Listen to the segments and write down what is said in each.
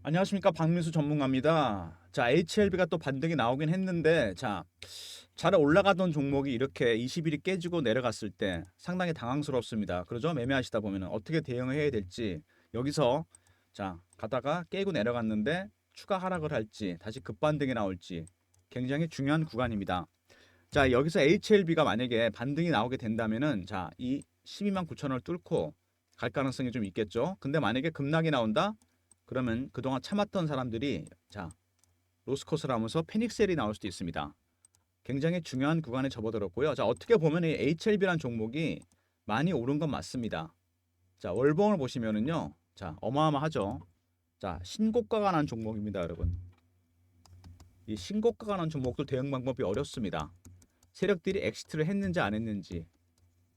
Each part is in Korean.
안녕하십니까, 박민수 전문가입니다. 자, HLB가 또 반등이 나오긴 했는데, 자, 잘 올라가던 종목이 이렇게 20일이 깨지고 내려갔을 때 상당히 당황스럽습니다. 그러죠? 매매하시다 보면 어떻게 대응해야 될지, 여기서 자, 가다가 깨고 내려갔는데 추가 하락을 할지 다시 급반등이 나올지 굉장히 중요한 구간입니다. 자, 여기서 HLB가 만약에 반등이 나오게 된다면은, 자, 이 12만 9천 원을 뚫고 갈 가능성이 좀 있겠죠. 근데 만약에 급락이 나온다, 그러면 그동안 참았던 사람들이, 자, 로스컷을 하면서 패닉셀이 나올 수도 있습니다. 굉장히 중요한 구간에 접어들었고요. 자, 어떻게 보면 이 HLB라는 종목이 많이 오른 건 맞습니다. 자, 월봉을 보시면은요, 자, 어마어마하죠. 자, 신고가가 난 종목입니다, 여러분. 이 신고가가 난 종목도 대응 방법이 어렵습니다. 세력들이 엑시트를 했는지 안 했는지,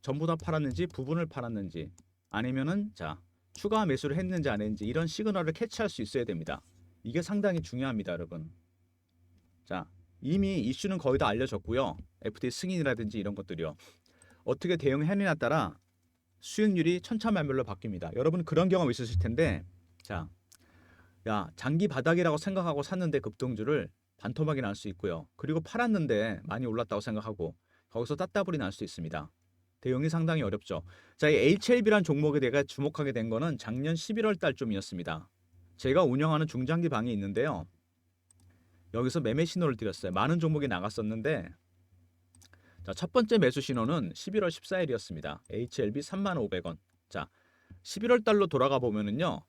전부 다 팔았는지 부분을 팔았는지, 아니면은, 자, 추가 매수를 했는지 안 했는지, 이런 시그널을 캐치할 수 있어야 됩니다. 이게 상당히 중요합니다, 여러분. 자, 이미 이슈는 거의 다 알려졌고요. FT 승인이라든지 이런 것들이요. 어떻게 대응하느냐에 따라 수익률이 천차만별로 바뀝니다. 여러분 그런 경험 있으실 텐데, 자, 야, 장기 바닥이라고 생각하고 샀는데 급등주를 반토막이 날 수 있고요. 그리고 팔았는데 많이 올랐다고 생각하고 거기서 따따블이 날 수 있습니다. 대응이 상당히 어렵죠. 자, 이 HLB란 종목에 내가 주목하게 된 거는 작년 11월 달쯤이었습니다. 제가 운영하는 중장기 방이 있는데요. 여기서 매매 신호를 드렸어요. 많은 종목이 나갔었는데, 자, 첫 번째 매수 신호는 11월 14일이었습니다. HLB 3,500원. 자, 11월 달로 돌아가 보면은요.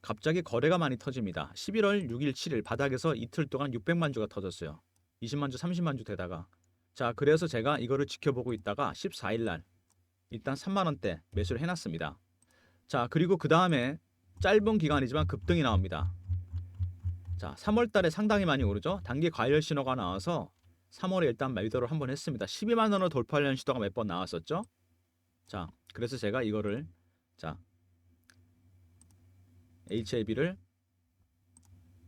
갑자기 거래가 많이 터집니다. 11월 6일, 7일 바닥에서 이틀 동안 600만 주가 터졌어요. 20만 주, 30만 주 되다가. 자, 그래서 제가 이거를 지켜보고 있다가 14일 날 일단 3만 원대 매수를 해놨습니다. 자, 그리고 그 다음에 짧은 기간이지만 급등이 나옵니다. 자, 3월 달에 상당히 많이 오르죠. 단기 과열 신호가 나와서 3월에 일단 매도를 한번 했습니다. 12만 원을 돌파하려는 시도가 몇 번 나왔었죠. 자, 그래서 제가 이거를, 자, HLB를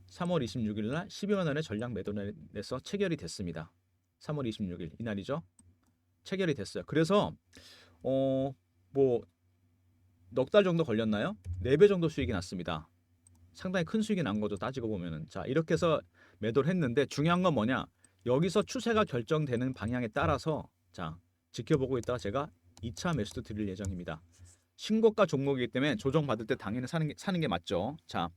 3월 26일 날 12만 원에 전량 매도를 내서 체결이 됐습니다. 3월 26일 이날이죠. 체결이 됐어요. 그래서 뭐 넉 달 정도 걸렸나요? 4배 정도 수익이 났습니다. 상당히 큰 수익이 난 거죠. 따지고 보면은. 자, 이렇게 해서 매도를 했는데 중요한 건 뭐냐? 여기서 추세가 결정되는 방향에 따라서, 자, 지켜보고 있다가 제가 2차 매수도 드릴 예정입니다. 신고가 종목이기 때문에 조정받을 때 당연히 사는 게 맞죠. 자,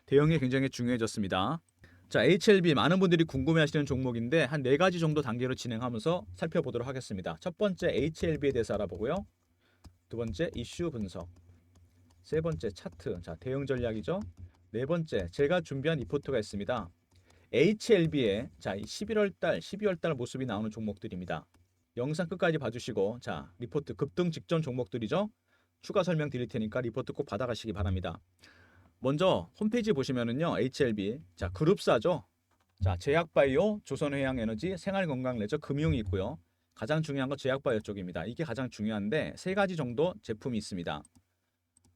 대응이 굉장히 중요해졌습니다. 자, HLB 많은 분들이 궁금해하시는 종목인데 한 4가지 정도 단계로 진행하면서 살펴보도록 하겠습니다. 첫 번째 HLB에 대해서 알아보고요. 두 번째 이슈 분석, 세 번째 차트, 자, 대응 전략이죠. 네 번째 제가 준비한 리포트가 있습니다. HLB의, 자, 11월 달, 12월 달 모습이 나오는 종목들입니다. 영상 끝까지 봐주시고, 자, 리포트 급등 직전 종목들이죠. 추가 설명 드릴 테니까 리포트 꼭 받아가시기 바랍니다. 먼저 홈페이지 보시면은요, HLB, 자, 그룹사죠. 자, 제약바이오, 조선해양에너지, 생활건강레저, 금융이 있고요. 가장 중요한 건 제약바이오 쪽입니다. 이게 가장 중요한데 3가지 정도 제품이 있습니다.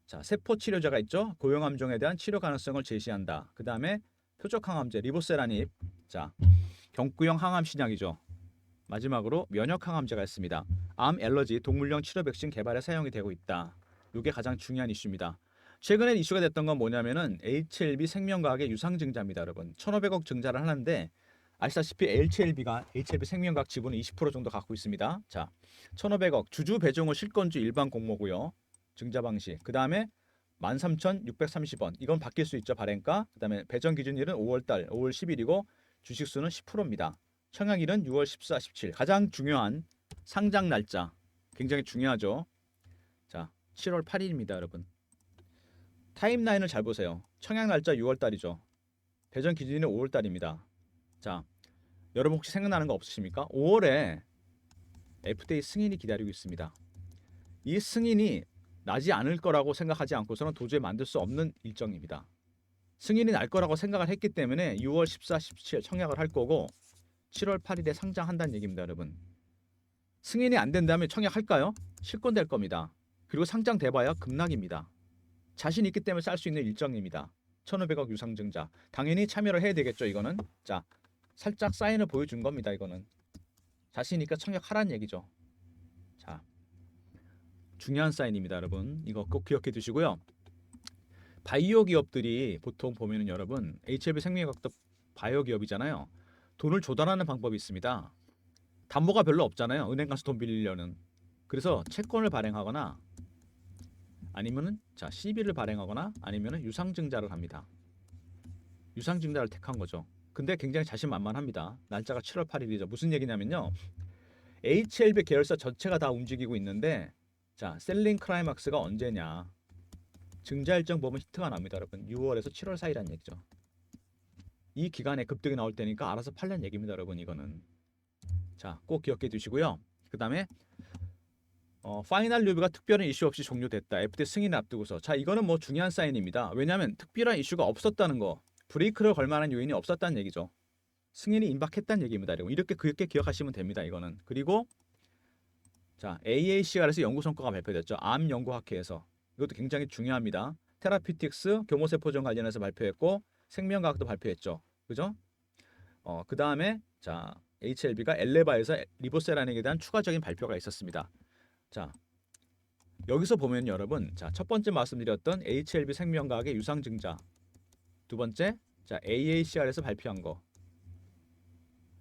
자, 세포 치료제가 있죠. 고용암종에 대한 치료 가능성을 제시한다. 그 다음에 표적항암제 리보세라닙, 자, 경구용 항암 신약이죠. 마지막으로 면역항암제가 있습니다. 암 엘러지 동물용 치료 백신 개발에 사용이 되고 있다. 이게 가장 중요한 이슈입니다. 최근에 이슈가 됐던 건 뭐냐면은 HLB 생명과학의 유상증자입니다, 여러분. 1,500억 증자를 하는데 아시다시피 HLB 생명과학 지분은 20% 정도 갖고 있습니다. 자, 1,500억 주주 배정 후 실권주 일반 공모고요. 증자 방식. 그다음에 13,630원. 이건 바뀔 수 있죠, 발행가. 그다음에 배정 기준일은 5월 10일이고 주식 수는 10%입니다. 청약일은 6월 14, 17. 가장 중요한 상장 날짜. 굉장히 중요하죠. 자, 7월 8일입니다, 여러분. 타임라인을 잘 보세요. 청약 날짜 6월 달이죠. 배정 기준일은 5월 달입니다. 자, 여러분 혹시 생각나는 거 없으십니까? 5월에 FDA 승인이 기다리고 있습니다. 이 승인이 나지 않을 거라고 생각하지 않고서는 도저히 만들 수 없는 일정입니다. 승인이 날 거라고 생각을 했기 때문에 6월 14, 17 청약을 할 거고 7월 8일에 상장한다는 얘기입니다, 여러분. 승인이 안 된다면 청약할까요? 실권될 겁니다. 그리고 상장돼봐야 급락입니다. 자신 있기 때문에 쌀 수 있는 일정입니다. 1,500억 유상증자. 당연히 참여를 해야 되겠죠, 이거는. 자, 살짝 사인을 보여준 겁니다, 이거는. 자신이니까 청약하라는 얘기죠. 자, 중요한 사인입니다, 여러분. 이거 꼭 기억해 두시고요. 바이오 기업들이 보통 보면은 여러분 HLB 생명과학도 바이오 기업이잖아요. 돈을 조달하는 방법이 있습니다. 담보가 별로 없잖아요. 은행 가서 돈 빌리려는. 그래서 채권을 발행하거나 아니면은 자 CB를 발행하거나 아니면은 유상증자를 합니다. 유상증자를 택한 거죠. 근데 굉장히 자신만만합니다. 날짜가 7월 8일이죠. 무슨 얘기냐면요. HLB 계열사 전체가 다 움직이고 있는데 자 셀링 클라이막스가 언제냐. 증자 일정 보면 히트가 납니다, 여러분. 6월에서 7월 사이란 얘기죠. 이 기간에 급등이 나올 때니까 알아서 팔란 얘기입니다, 여러분. 이거는 자 꼭 기억해 두시고요. 그 다음에 파이널 리뷰가 특별한 이슈 없이 종료됐다. FT 승인 앞두고서 자 이거는 뭐 중요한 사인입니다. 왜냐하면 특별한 이슈가 없었다는 거, 브레이크를 걸 만한 요인이 없었다는 얘기죠. 승인이 임박했다는 얘기입니다. 이렇게 그렇게 기억하시면 됩니다. 이거는 그리고 자 AACR에서 연구 성과가 발표됐죠. 암 연구학회에서 이것도 굉장히 중요합니다. 테라피틱스 교모세포전 관련해서 발표했고 생명과학도 발표했죠. 그죠? 그 다음에 자 HLB가 엘레바에서 리보세라닉에 대한 추가적인 발표가 있었습니다. 자 여기서 보면 여러분 자 첫 번째 말씀드렸던 HLB 생명과학의 유상증자, 두 번째 자 AACR에서 발표한 거,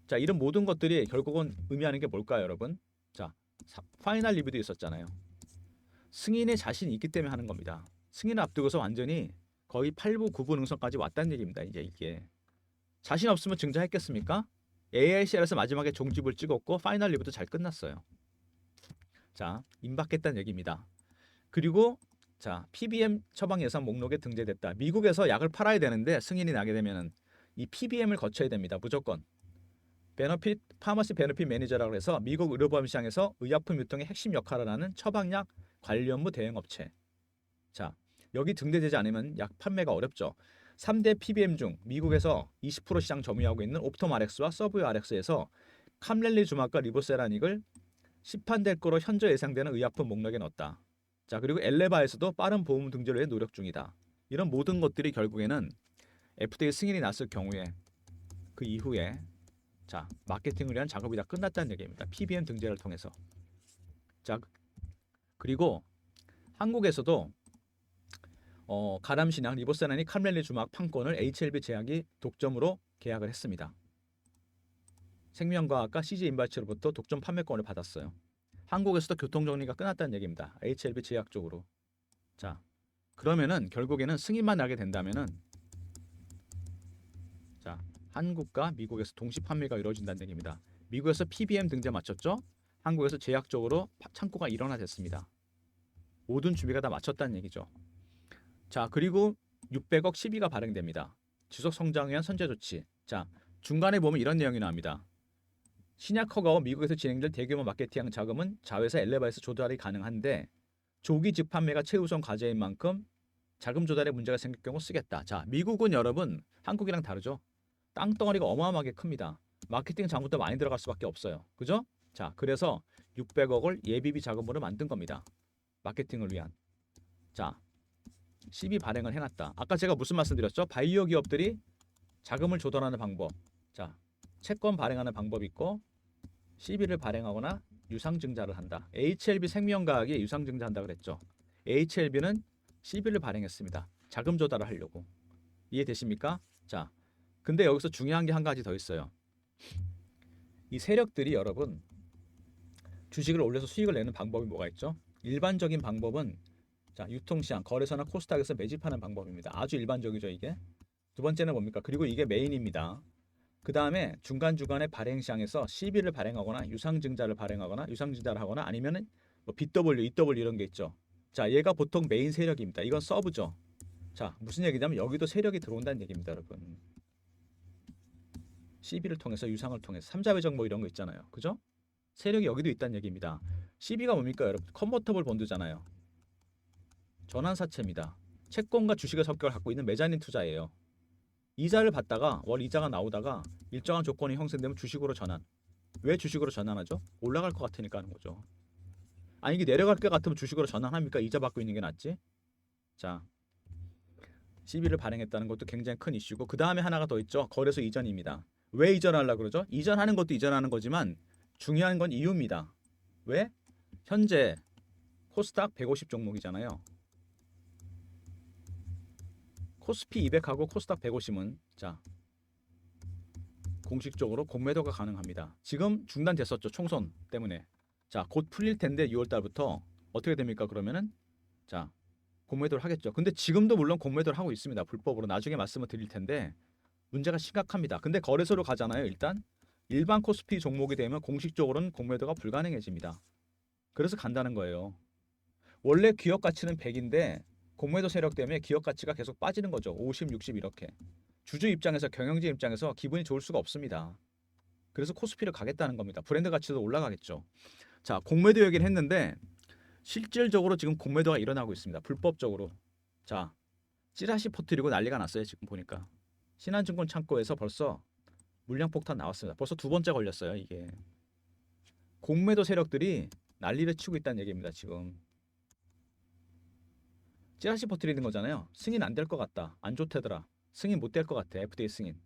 자 이런 모든 것들이 결국은 의미하는 게 뭘까요, 여러분? 자 파이널 리뷰도 있었잖아요. 승인에 자신이 있기 때문에 하는 겁니다. 승인을 앞두고서 완전히 거의 8부 9부 능선까지 왔다는 얘기입니다. 이제 이게 자신 없으면 증자했겠습니까? AICR에서 마지막에 종집을 찍었고 파이널 리뷰도 잘 끝났어요. 자 임박했다는 얘기입니다. 그리고 자 PBM 처방 예산 목록에 등재됐다. 미국에서 약을 팔아야 되는데 승인이 나게 되면은 이 PBM을 거쳐야 됩니다. 무조건. 베너핏 파머시 베너핏 매니저라고 해서 미국 의료보험 시장에서 의약품 유통의 핵심 역할을 하는 처방약 관련부 대행업체. 자 여기 등재되지 않으면 약 판매가 어렵죠. 3대 PBM 중 미국에서 20% 시장 점유하고 있는 옵톰 RX와 서브웨어 RX에서 캄렐리 주막과 리보세라닉을 시판될 거로 현재 예상되는 의약품 목록에 넣었다. 자 그리고 엘레바에서도 빠른 보험 등재를 위해 노력 중이다. 이런 모든 것들이 결국에는 FDA 승인이 났을 경우에 그 이후에 자 마케팅을 위한 작업이 다 끝났다는 얘기입니다. PBM 등재를 통해서. 자 그리고 한국에서도 가람신약 리보세라닉 캄렐리 주막 판권을 HLB 제약이 독점으로 계약을 했습니다. 생명과학과 CJ 인바이츠로부터 독점 판매권을 받았어요. 한국에서도 교통정리가 끝났다는 얘기입니다. HLB 제약 쪽으로. 자 그러면은 결국에는 승인만 나게 된다면은 자 한국과 미국에서 동시 판매가 이루어진다는 얘기입니다. 미국에서 PBM 등재 마쳤죠? 한국에서 제약적으로 창고가 일원화됐습니다. 모든 준비가 다 마쳤다는 얘기죠. 자 그리고 600억 12가 발행됩니다. 지속 성장을 위한 선제 조치. 자 중간에 보면 이런 내용이 나옵니다. 신약 허가와 미국에서 진행될 대규모 마케팅 자금은 자회사 엘레바에서 조달이 가능한데 조기 직판매가 최우선 과제인 만큼 자금 조달에 문제가 생길 경우 쓰겠다. 자 미국은 여러분 한국이랑 다르죠. 땅덩어리가 어마어마하게 큽니다. 마케팅 자금도 많이 들어갈 수밖에 없어요. 그죠? 자 그래서 600억을 예비비 자금으로 만든 겁니다. 마케팅을 위한. 자 CB 발행을 해놨다. 아까 제가 무슨 말씀드렸죠? 바이오 기업들이 자금을 조달하는 방법. 자 채권 발행하는 방법이 있고 CB를 발행하거나 유상증자를 한다. HLB 생명과학이 유상증자한다 그랬죠. HLB는 CB를 발행했습니다. 자금 조달을 하려고. 이해되십니까? 자, 근데 여기서 중요한 게 한 가지 더 있어요. 이 세력들이 여러분 주식을 올려서 수익을 내는 방법이 뭐가 있죠? 일반적인 방법은 자 유통시장, 거래소나 코스닥에서 매집하는 방법입니다. 아주 일반적이죠 이게. 두 번째는 뭡니까? 그리고 이게 메인입니다. 그 다음에 중간중간에 발행시장에서 CB를 발행하거나 유상증자를 발행하거나 유상증자를 하거나 아니면은 뭐 BW, EW 이런 게 있죠. 자, 얘가 보통 메인 세력입니다. 이건 서브죠. 자, 무슨 얘기냐면 여기도 세력이 들어온다는 얘기입니다, 여러분. CB를 통해서 유상을 통해서 삼자회적 뭐 이런 거 있잖아요. 그죠? 세력이 여기도 있다는 얘기입니다. CB가 뭡니까, 여러분? 컨버터블 본드잖아요. 전환사채입니다. 채권과 주식의 성격을 갖고 있는 메자닌 투자예요. 이자를 받다가 월 이자가 나오다가 일정한 조건이 형성되면 주식으로 전환. 왜 주식으로 전환하죠? 올라갈 것 같으니까 하는 거죠. 아니 이게 내려갈 것 같으면 주식으로 전환합니까? 이자 받고 있는 게 낫지. 자, CB를 발행했다는 것도 굉장히 큰 이슈고 그 다음에 하나가 더 있죠. 거래소 이전입니다. 왜 이전하려고 그러죠? 이전하는 것도 이전하는 거지만 중요한 건 이유입니다. 왜? 현재 코스닥 150 종목이잖아요. 코스피 200하고 코스닥 150은 자 공식적으로 공매도가 가능합니다. 지금 중단됐었죠. 총선 때문에. 자, 곧 풀릴 텐데 6월 달부터 어떻게 됩니까? 그러면은 자, 공매도를 하겠죠. 근데 지금도 물론 공매도를 하고 있습니다. 불법으로. 나중에 말씀을 드릴 텐데 문제가 심각합니다. 근데 거래소로 가잖아요. 일단 일반 코스피 종목이 되면 공식적으로는 공매도가 불가능해집니다. 그래서 간다는 거예요. 원래 기업 가치는 100인데 공매도 세력 때문에 기업 가치가 계속 빠지는 거죠. 50, 60 이렇게. 주주 입장에서 경영진 입장에서 기분이 좋을 수가 없습니다. 그래서 코스피를 가겠다는 겁니다. 브랜드 가치도 올라가겠죠. 자, 공매도 얘기를 했는데 실질적으로 지금 공매도가 일어나고 있습니다. 불법적으로. 자, 찌라시 퍼뜨리고 난리가 났어요. 지금 보니까. 신한증권 창고에서 벌써 물량 폭탄 나왔습니다. 벌써 두 번째 걸렸어요. 이게. 공매도 세력들이 난리를 치고 있다는 얘기입니다. 지금. 찌라시 퍼뜨리는 거잖아요. 승인 안 될 것 같다. 안 좋대더라. 승인 못 될 것 같아. FDA 승인.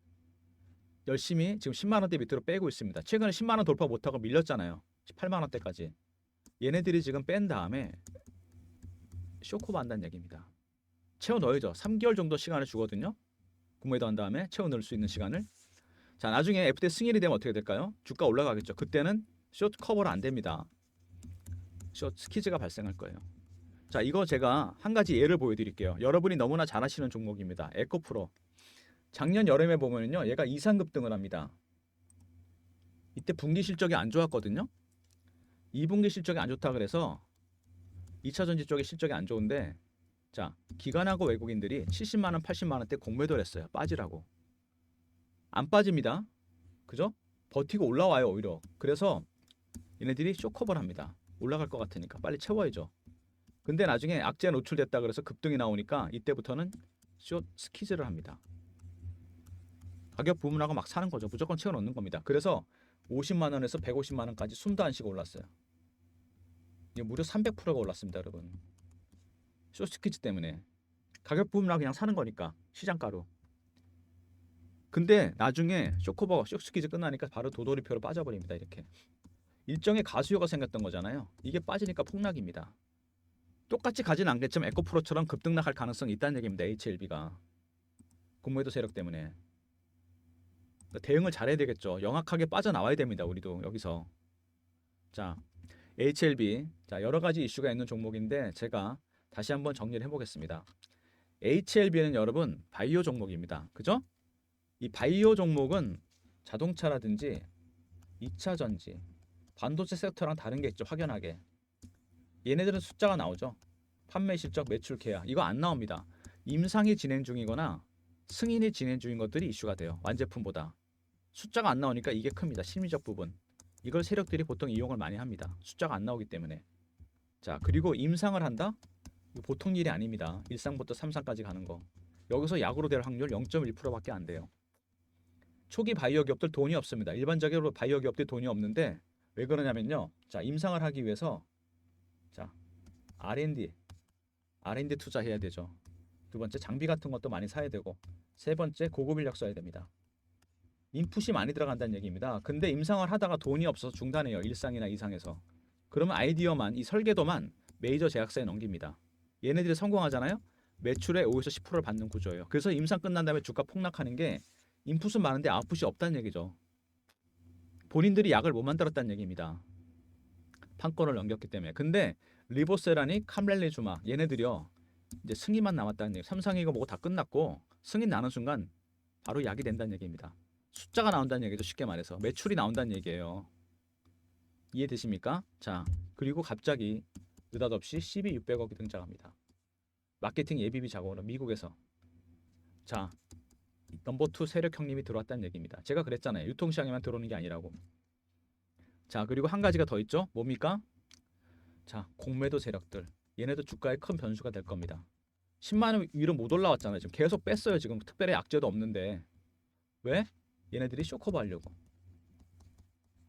열심히 지금 10만 원대 밑으로 빼고 있습니다. 최근에 10만 원 돌파 못하고 밀렸잖아요. 18만 원대까지. 얘네들이 지금 뺀 다음에 쇼코바 한다는 얘기입니다. 채워 넣어야죠. 3개월 정도 시간을 주거든요. 공매도 한 다음에 채워 넣을 수 있는 시간을. 자, 나중에 FDA 승인이 되면 어떻게 될까요? 주가 올라가겠죠. 그때는 숏 커버가 안 됩니다. 숏 스키즈가 발생할 거예요. 자, 이거 제가 한 가지 예를 보여드릴게요. 여러분이 너무나 잘 아시는 종목입니다. 에코프로. 작년 여름에 보면요, 얘가 이상급등을 합니다. 이때 분기 실적이 안 좋았거든요. 2분기 실적이 안 좋다 그래서 2차 전지 쪽의 실적이 안 좋은데, 자, 기관하고 외국인들이 70만 원, 80만 원대 공매도를 했어요. 빠지라고. 안 빠집니다. 그죠? 버티고 올라와요, 오히려. 그래서 얘네들이 쇼커버를 합니다. 올라갈 것 같으니까 빨리 채워야죠. 근데 나중에 악재에 노출됐다 그래서 급등이 나오니까 이때부터는 숏 스퀴즈를 합니다. 가격 부분하고 막 사는 거죠. 무조건 채워 넣는 겁니다. 그래서 50만 원에서 150만 원까지 숨도 안 쉬고 올랐어요. 이게 무려 300%가 올랐습니다, 여러분. 숏 스퀴즈 때문에. 가격 부분하고 그냥 사는 거니까 시장가로. 근데 나중에 쇼커버가 숏 스퀴즈 끝나니까 바로 도돌이표로 빠져버립니다. 이렇게. 일정의 가수요가 생겼던 거잖아요. 이게 빠지니까 폭락입니다. 똑같이 가진 않겠지만 에코프로처럼 급등락할 가능성이 있다는 얘기입니다. HLB가. 공매도 세력 때문에. 대응을 잘해야 되겠죠. 영악하게 빠져나와야 됩니다. 우리도 여기서. 자, HLB. 자, 여러 가지 이슈가 있는 종목인데 제가 다시 한번 정리를 해보겠습니다. HLB는 여러분 바이오 종목입니다. 그죠? 이 바이오 종목은 자동차라든지 2차 전지, 반도체 섹터랑 다른 게 있죠. 확연하게. 얘네들은 숫자가 나오죠. 판매 실적, 매출 계약. 이거 안 나옵니다. 임상이 진행 중이거나 승인이 진행 중인 것들이 이슈가 돼요. 완제품보다. 숫자가 안 나오니까 이게 큽니다. 심리적 부분. 이걸 세력들이 보통 이용을 많이 합니다. 숫자가 안 나오기 때문에. 자, 그리고 임상을 한다? 이거 보통 일이 아닙니다. 1상부터 3상까지 가는 거. 여기서 약으로 될 확률 0.1%밖에 안 돼요. 초기 바이오 기업들 돈이 없습니다. 일반적으로 바이오 기업들 돈이 없는데 왜 그러냐면요. 자, 임상을 하기 위해서 자, R&D 투자해야 되죠. 두 번째 장비 같은 것도 많이 사야 되고, 세 번째 고급 인력 써야 됩니다. 인풋이 많이 들어간다는 얘기입니다. 근데 임상을 하다가 돈이 없어서 중단해요. 1상이나 2상에서. 그러면 아이디어만, 이 설계도만 메이저 제약사에 넘깁니다. 얘네들이 성공하잖아요. 매출의 5에서 10%를 받는 구조예요. 그래서 임상 끝난 다음에 주가 폭락하는 게 인풋은 많은데 아웃풋이 없다는 얘기죠. 본인들이 약을 못 만들었다는 얘기입니다. 판권을 넘겼기 때문에. 근데 리보세라니, 캄렐리주마 얘네들이요. 이제 승인만 남았다는 얘기. 삼상이고 뭐고 다 끝났고 승인 나는 순간 바로 약이 된다는 얘기입니다. 숫자가 나온다는 얘기죠. 쉽게 말해서 매출이 나온다는 얘기예요. 이해되십니까? 자, 그리고 갑자기 느닷없이 CB 600억이 등장합니다. 마케팅 예비비 자금으로 미국에서. 자, 넘버 2 세력 형님이 들어왔다는 얘기입니다. 제가 그랬잖아요. 유통시장에만 들어오는 게 아니라고. 자, 그리고 한 가지가 더 있죠. 뭡니까? 자, 공매도 세력들. 얘네도 주가에 큰 변수가 될 겁니다. 10만 원 위로 못 올라왔잖아요. 지금 계속 뺐어요. 지금 특별히 악재도 없는데. 왜? 얘네들이 쇼커버 하려고.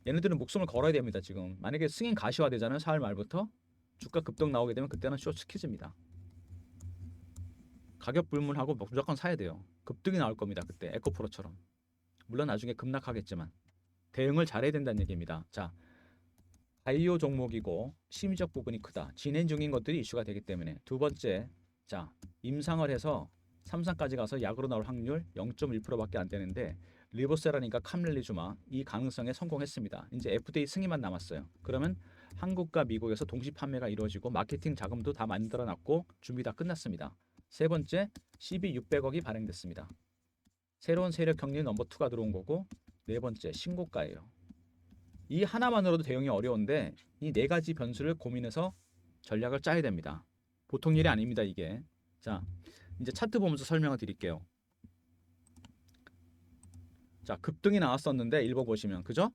얘네들은 목숨을 걸어야 됩니다. 지금. 만약에 승인 가시화 되잖아요. 4월 말부터. 주가 급등 나오게 되면 그때는 숏 스퀴즈입니다. 가격 불문하고 무조건 사야 돼요. 급등이 나올 겁니다. 그때 에코프로처럼. 물론 나중에 급락하겠지만 대응을 잘해야 된다는 얘기입니다. 자, 바이오 종목이고 심리적 부분이 크다. 진행 중인 것들이 이슈가 되기 때문에. 두 번째, 자, 임상을 해서 삼성까지 가서 약으로 나올 확률 0.1%밖에 안 되는데 리보세라니까 캄렐리주마 이 가능성에 성공했습니다. 이제 FDA 승인만 남았어요. 그러면 한국과 미국에서 동시 판매가 이루어지고 마케팅 자금도 다 만들어놨고 준비 다 끝났습니다. 세 번째, CB 600억이 발행됐습니다. 새로운 세력 경리 넘버 2가 들어온 거고 네 번째, 신고가예요. 이 하나만으로도 대응이 어려운데 이 네 가지 변수를 고민해서 전략을 짜야 됩니다. 보통 일이 아닙니다, 이게. 자, 이제 차트 보면서 설명을 드릴게요. 자, 급등이 나왔었는데 일번 보시면 그죠?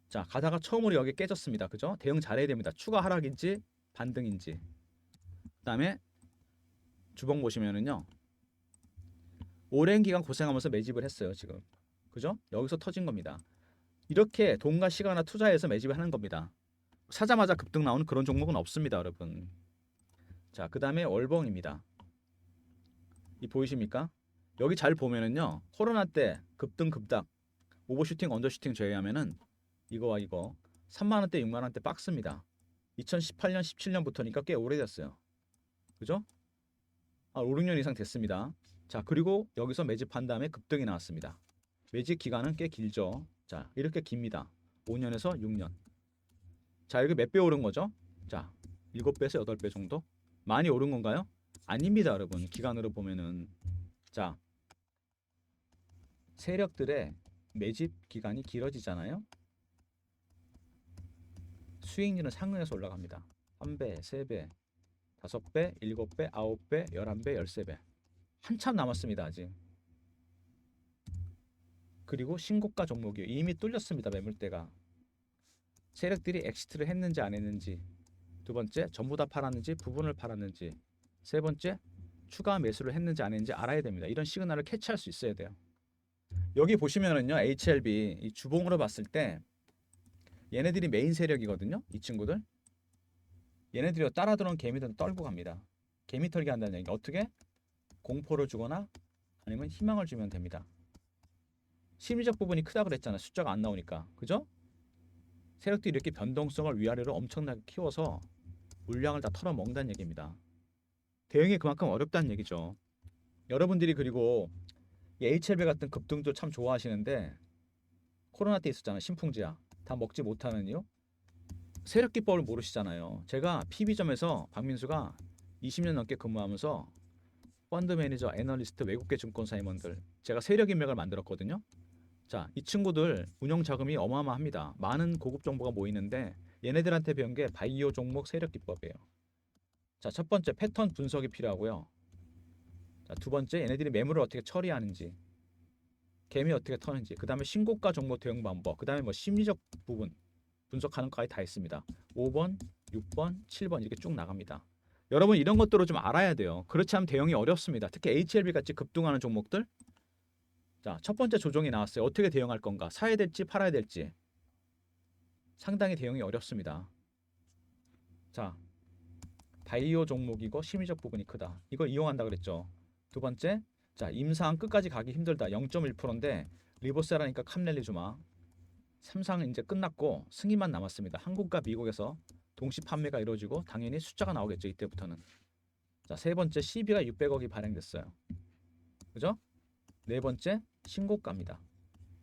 자, 가다가 처음으로 여기 깨졌습니다. 그죠? 대응 잘해야 됩니다. 추가 하락인지 반등인지. 그다음에 주봉 보시면은요. 오랜 기간 고생하면서 매집을 했어요, 지금. 그죠? 여기서 터진 겁니다. 이렇게 돈과 시간을 투자해서 매집을 하는 겁니다. 사자마자 급등 나오는 그런 종목은 없습니다, 여러분. 자, 그다음에 월봉입니다. 이 보이십니까? 여기 잘 보면은요. 코로나 때 급등 급락 오버슈팅 언더슈팅 제외하면은 이거와 이거 3만 원대 6만 원대 박스입니다. 2018년 17년부터니까 꽤 오래됐어요. 그죠? 5, 6년 이상 됐습니다. 자, 그리고 여기서 매집한 다음에 급등이 나왔습니다. 매집 기간은 꽤 길죠. 자, 이렇게 깁니다. 5년에서 6년. 자, 여기 몇 배 오른 거죠? 자, 7배에서 8배 정도? 많이 오른 건가요? 아닙니다, 여러분. 기간으로 보면은. 자, 세력들의 매집 기간이 길어지잖아요. 수익률은 상승해서 올라갑니다. 1배, 3배, 5배, 7배, 9배, 11배, 13배. 한참 남았습니다, 아직. 그리고 신고가 종목이 이미 뚫렸습니다, 매물대가. 세력들이 엑시트를 했는지 안 했는지. 두 번째, 전부 다 팔았는지 부분을 팔았는지. 세 번째, 추가 매수를 했는지 안 했는지 알아야 됩니다. 이런 시그널을 캐치할 수 있어야 돼요. 여기 보시면은요, HLB 이 주봉으로 봤을 때 얘네들이 메인 세력이거든요. 이 친구들. 얘네들이 따라 들어온 개미들은 떨고 갑니다. 개미 털기 한다는 얘기. 어떻게? 공포를 주거나 아니면 희망을 주면 됩니다. 심리적 부분이 크다 그랬잖아. 숫자가 안 나오니까. 그죠? 세력들이 이렇게 변동성을 위아래로 엄청나게 키워서 물량을 다 털어먹는다는 얘기입니다. 대응이 그만큼 어렵다는 얘기죠. 여러분들이 그리고 이 HLB 같은 급등도 참 좋아하시는데 코로나 때 있었잖아요. 신풍지약. 다 먹지 못하는 이유? 세력 기법을 모르시잖아요. 제가 PB점에서 박민수가 20년 넘게 근무하면서 펀드 매니저, 애널리스트, 외국계 증권사 임원들 제가 세력 인맥을 만들었거든요. 자, 이 친구들 운영 자금이 어마어마합니다. 많은 고급 정보가 모이는데 얘네들한테 배운 게 바이오 종목 세력 기법이에요. 자, 첫 번째 패턴 분석이 필요하고요. 자, 두 번째 얘네들이 매물을 어떻게 처리하는지, 개미 어떻게 터는지, 그 다음에 신고가 종목 대응 방법, 그 다음에 뭐 심리적 부분 분석하는 것까지 다 있습니다. 5번, 6번, 7번 이렇게 쭉 나갑니다. 여러분 이런 것들을 좀 알아야 돼요. 그렇지 않으면 대응이 어렵습니다. 특히 HLB 같이 급등하는 종목들. 자, 첫 번째 조정이 나왔어요. 어떻게 대응할 건가? 사야 될지 팔아야 될지. 상당히 대응이 어렵습니다. 자, 바이오 종목이고 심리적 부분이 크다. 이걸 이용한다 그랬죠. 두 번째, 자, 임상 끝까지 가기 힘들다. 0.1%인데 리보세라니까 캄렐리주마. 삼상은 이제 끝났고 승인만 남았습니다. 한국과 미국에서 동시 판매가 이루어지고 당연히 숫자가 나오겠죠. 이때부터는. 자, 세 번째 CB가 600억이 발행됐어요. 그죠? 네 번째 신고가입니다.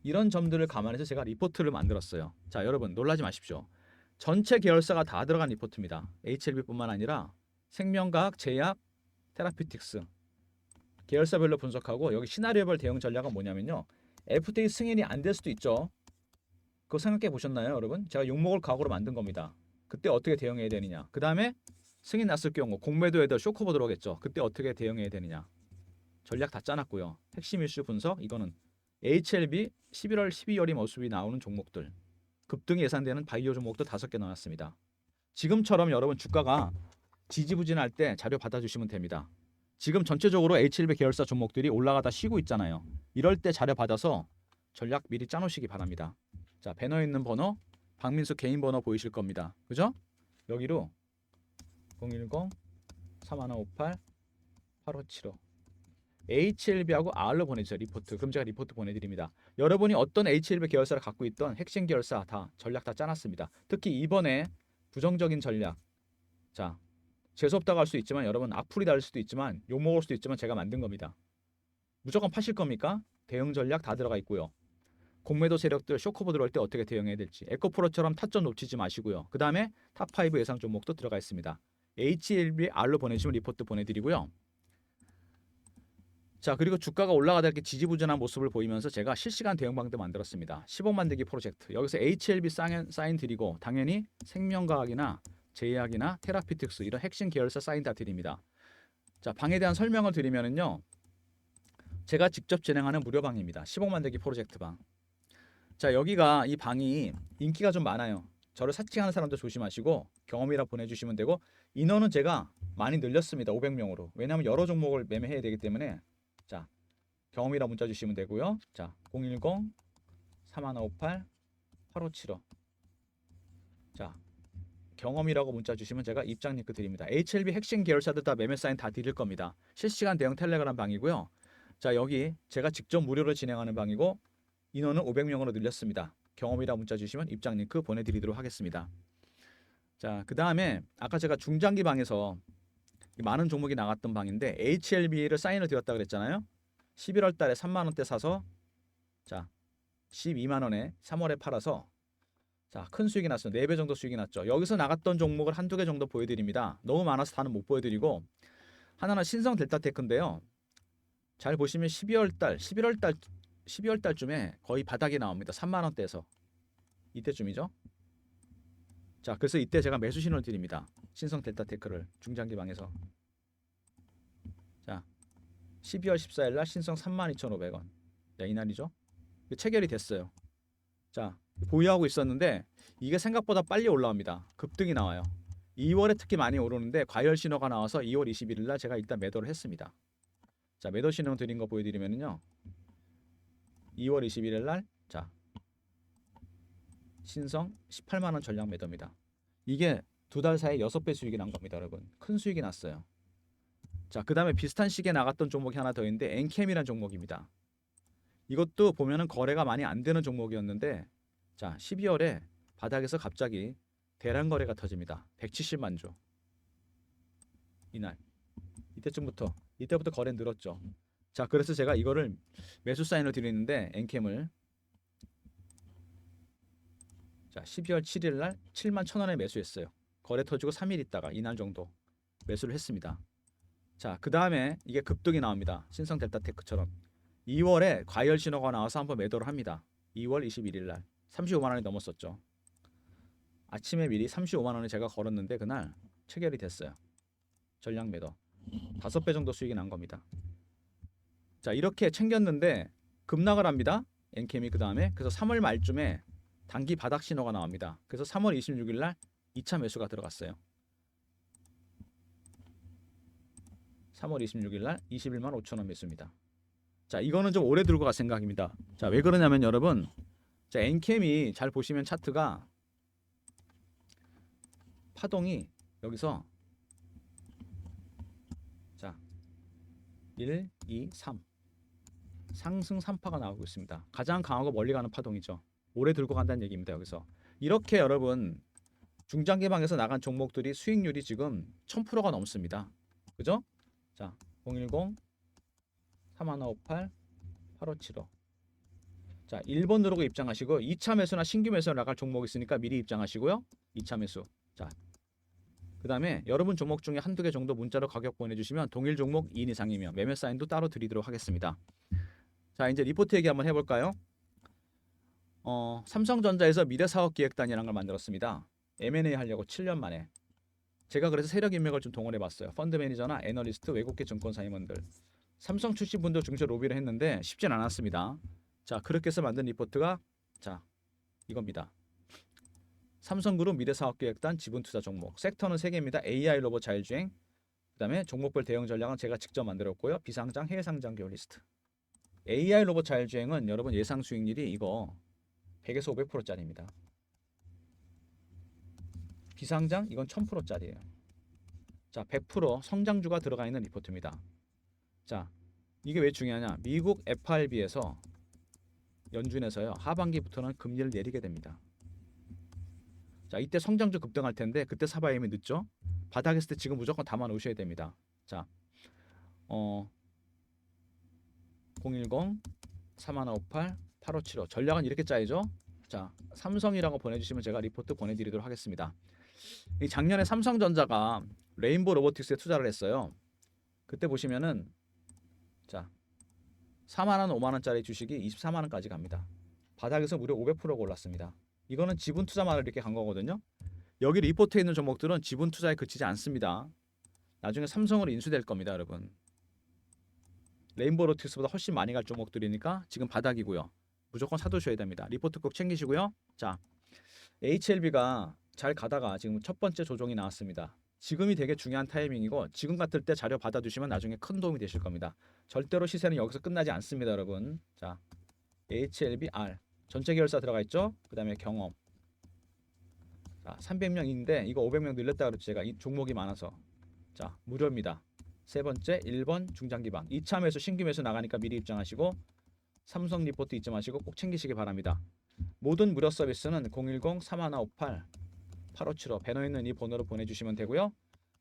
이런 점들을 감안해서 제가 리포트를 만들었어요. 자, 여러분 놀라지 마십시오. 전체 계열사가 다 들어간 리포트입니다. HLB뿐만 아니라 생명과학, 제약, 테라피틱스 계열사별로 분석하고 여기 시나리오별 대응 전략은 뭐냐면요. FDA 승인이 안 될 수도 있죠. 그거 생각해 보셨나요, 여러분? 제가 욕먹을 각오로 만든 겁니다. 그때 어떻게 대응해야 되느냐. 그 다음에 승인 났을 경우 공매도에다 쇼커버 들어오겠죠. 그때 어떻게 대응해야 되느냐. 전략 다 짜놨고요. 핵심 이슈 분석 이거는 HLB 11월, 12월이 모습이 나오는 종목들. 급등이 예상되는 바이오 종목도 5개 나왔습니다. 지금처럼 여러분 주가가 지지부진할 때 자료 받아주시면 됩니다. 지금 전체적으로 HLB 계열사 종목들이 올라가다 쉬고 있잖아요. 이럴 때 자료 받아서 전략 미리 짜놓으시기 바랍니다. 자, 배너에 있는 번호 박민수 개인 번호 보이실 겁니다. 그죠? 여기로 010-3158-8575 HLB하고 R로 보내주세요. 리포트. 그럼 제가 리포트 보내드립니다. 여러분이 어떤 HLB 계열사를 갖고 있던 핵심 계열사 다 전략 다 짜놨습니다. 특히 이번에 부정적인 전략. 자, 재수없다고 할 수 있지만 여러분 악플이 달릴 수도 있지만 욕먹을 수도 있지만 제가 만든 겁니다. 무조건 파실 겁니까? 대응 전략 다 들어가 있고요. 공매도 세력들 쇼커브 들어올 때 어떻게 대응해야 될지 에코프로처럼 타점 놓치지 마시고요. 그 다음에 탑5 예상 종목도 들어가 있습니다. HLBR로 보내주시면 리포트 보내드리고요. 자, 그리고 주가가 올라가다 이렇게 지지부진한 모습을 보이면서 제가 실시간 대응방도 만들었습니다. 10억 만들기 프로젝트. 여기서 HLB 사인 드리고 당연히 생명과학이나 제약이나 테라피틱스 이런 핵심 계열사 사인 다 드립니다. 자, 방에 대한 설명을 드리면은요. 제가 직접 진행하는 무료 방입니다. 10억 만들기 프로젝트 방. 자, 여기가 이 방이 인기가 좀 많아요. 저를 사칭하는 사람도 조심하시고 경험이라 보내주시면 되고 인원은 제가 많이 늘렸습니다. 500명으로. 왜냐하면 여러 종목을 매매해야 되기 때문에 자, 경험이라 문자 주시면 되고요. 자, 010-3158-8575. 자, 경험이라고 문자 주시면 제가 입장 링크 드립니다. HLB 핵심 계열사들 다 매매 사인 다 드릴 겁니다. 실시간 대응 텔레그램 방이고요. 자, 여기 제가 직접 무료로 진행하는 방이고 인원은 500명으로 늘렸습니다. 경험이라 문자 주시면 입장 링크 보내드리도록 하겠습니다. 자, 그 다음에 아까 제가 중장기 방에서 많은 종목이 나갔던 방인데 HLB를 사인을 드렸다 그랬잖아요. 11월 달에 3만 원대 사서 자 12만 원에 3월에 팔아서 자 큰 수익이 났어요. 4배 정도 수익이 났죠. 여기서 나갔던 종목을 한두 개 정도 보여드립니다. 너무 많아서 다는 못 보여드리고 하나는 신성 델타테크인데요. 잘 보시면 12월 달쯤에 거의 바닥이 나옵니다. 3만 원대에서 이때쯤이죠. 자, 그래서 이때 제가 매수 신호를 드립니다. 신성 델타테크를 중장기 방에서 자 12월 14일 날 신성 32,500원. 자, 이날이죠. 체결이 됐어요. 자, 보유하고 있었는데 이게 생각보다 빨리 올라옵니다. 급등이 나와요. 2월에 특히 많이 오르는데 과열 신호가 나와서 2월 21일 날 제가 일단 매도를 했습니다. 자, 매도 신호 드린 거 보여드리면요. 2월 21일 날 자, 신성 18만 원 전량 매도입니다. 이게 두 달 사이에 6배 수익이 난 겁니다, 여러분. 큰 수익이 났어요. 자, 그 다음에 비슷한 시기에 나갔던 종목이 하나 더 있는데 엔캠이라는 종목입니다. 이것도 보면은 거래가 많이 안 되는 종목이었는데 자 12월에 바닥에서 갑자기 대량 거래가 터집니다. 170만 주. 이날 이때부터 거래 늘었죠. 자, 그래서 제가 이거를 매수 사인을 드리는데 엔캠을 자 12월 7일 날 7만 1,000원에 매수했어요. 거래 터지고 3일 있다가 이날 정도 매수를 했습니다. 자, 그 다음에 이게 급등이 나옵니다. 신성 델타테크처럼 2월에 과열 신호가 나와서 한번 매도를 합니다. 2월 21일 날 35만 원이 넘었었죠. 아침에 미리 35만 원에 제가 걸었는데 그날 체결이 됐어요. 전량 매도 5배 정도 수익이 난 겁니다. 자, 이렇게 챙겼는데 급락을 합니다. 엔캠이 그 다음에 그래서 3월 말쯤에 단기 바닥 신호가 나옵니다. 그래서 3월 26일 날 2차 매수가 들어갔어요. 3월 26일 날 21만 5천 원 매수입니다. 자, 이거는 좀 오래 들고 갈 생각입니다. 자, 왜 그러냐면 여러분, 자, 엔캠이 잘 보시면 차트가 파동이 여기서 자 1, 2, 3 상승 3파가 나오고 있습니다. 가장 강하고 멀리 가는 파동이죠. 오래 들고 간다는 얘기입니다. 여기서 이렇게 여러분 중장기방에서 나간 종목들이 수익률이 지금 1000%가 넘습니다. 그죠? 자 010-3158-8575 자 1번 누르고 입장하시고 2차 매수나 신규 매수나 나갈 종목 있으니까 미리 입장하시고요. 2차 매수 자 그 다음에 여러분 종목 중에 한두 개 정도 문자로 가격 보내주시면 동일 종목 2인 이상이면 매매 사인도 따로 드리도록 하겠습니다. 자 이제 리포트 얘기 한번 해볼까요? 삼성전자에서 미래사업기획단이라는 걸 만들었습니다. M&A 하려고 7년 만에 제가 그래서 세력 인맥을 좀 동원해 봤어요. 펀드 매니저나 애널리스트, 외국계 증권사 임원들 삼성 출신 분들 중심 로비를 했는데 쉽진 않았습니다. 자 그렇게 해서 만든 리포트가 자 이겁니다. 삼성그룹 미래사업기획단 지분투자 종목 섹터는 3개입니다. AI 로봇 자율주행 그 다음에 종목별 대응 전략은 제가 직접 만들었고요. 비상장 해외상장 기업 리스트 AI 로봇 자율주행은 여러분 예상 수익률이 이거 100에서 500%짜리입니다. 비상장 이건 1000%짜리예요. 자 100% 성장주가 들어가 있는 리포트입니다. 자 이게 왜 중요하냐 미국 FRB에서 연준에서요 하반기부터는 금리를 내리게 됩니다. 자 이때 성장주 급등할 텐데 그때 사봐야 이미 늦죠. 바닥했을 때 지금 무조건 담아 놓으셔야 됩니다. 자, 010 3158 8575 전략은 이렇게 짜이죠. 자, 삼성이라고 보내주시면 제가 리포트 보내드리도록 하겠습니다. 이 작년에 삼성전자가 레인보우 로보틱스에 투자를 했어요. 그때 보시면은 자 4만원 5만원짜리 주식이 24만원까지 갑니다. 바닥에서 무려 500%가 올랐습니다. 이거는 지분 투자만을 이렇게 간 거거든요. 여기 리포트에 있는 종목들은 지분 투자에 그치지 않습니다. 나중에 삼성으로 인수될 겁니다, 여러분. 레인보우 로보틱스보다 훨씬 많이 갈 종목들이니까 지금 바닥이고요. 무조건 사두셔야 됩니다. 리포트 꼭 챙기시고요. 자, HLB가 잘 가다가 지금 첫 번째 조정이 나왔습니다. 지금이 되게 중요한 타이밍이고 지금 같을 때 자료 받아두시면 나중에 큰 도움이 되실 겁니다. 절대로 시세는 여기서 끝나지 않습니다, 여러분. 자, HLBR 전체 계열사 들어가 있죠. 그 다음에 경험. 자, 300명인데 이거 500명 늘렸다 그랬죠. 제가 이 종목이 많아서. 자, 무료입니다. 세 번째 1번 중장기방. 2차 매수 신규 매수 나가니까 미리 입장하시고 삼성 리포트 잊지 마시고 꼭 챙기시기 바랍니다. 모든 무료 서비스는 010-3158 8575 배너 있는 이 번호로 보내주시면 되고요.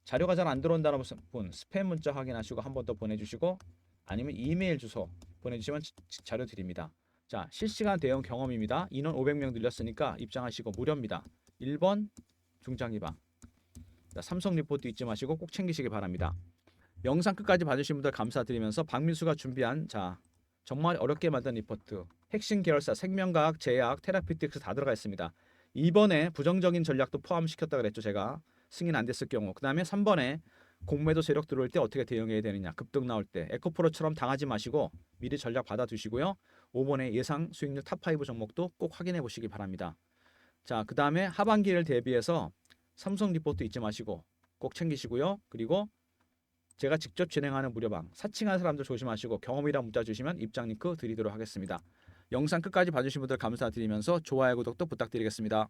자료가 잘 안 들어온다는 분 스팸 문자 확인하시고 한 번 더 보내주시고 아니면 이메일 주소 보내주시면 자료 드립니다. 자, 실시간 대응 경험입니다. 인원 500명 늘렸으니까 입장하시고 무료입니다. 1번 중장기방. 자, 삼성 리포트 잊지 마시고 꼭 챙기시기 바랍니다. 영상 끝까지 봐주신 분들 감사드리면서 박민수가 준비한 자 정말 어렵게 만든 리포트 핵심 계열사 생명과학, 제약, 테라피틱스 다 들어가 있습니다. 2번에 부정적인 전략도 포함시켰다 그랬죠. 제가 승인 안 됐을 경우. 그 다음에 3번에 공매도 세력 들어올 때 어떻게 대응해야 되느냐. 급등 나올 때 에코프로처럼 당하지 마시고 미리 전략 받아두시고요. 5번에 예상 수익률 탑5 종목도 꼭 확인해 보시기 바랍니다. 자, 그 다음에 하반기를 대비해서 삼성 리포트 잊지 마시고 꼭 챙기시고요. 그리고 제가 직접 진행하는 무료방 사칭한 사람들 조심하시고 경험이랑 문자 주시면 입장 링크 드리도록 하겠습니다. 영상 끝까지 봐주신 분들 감사드리면서 좋아요 구독도 부탁드리겠습니다.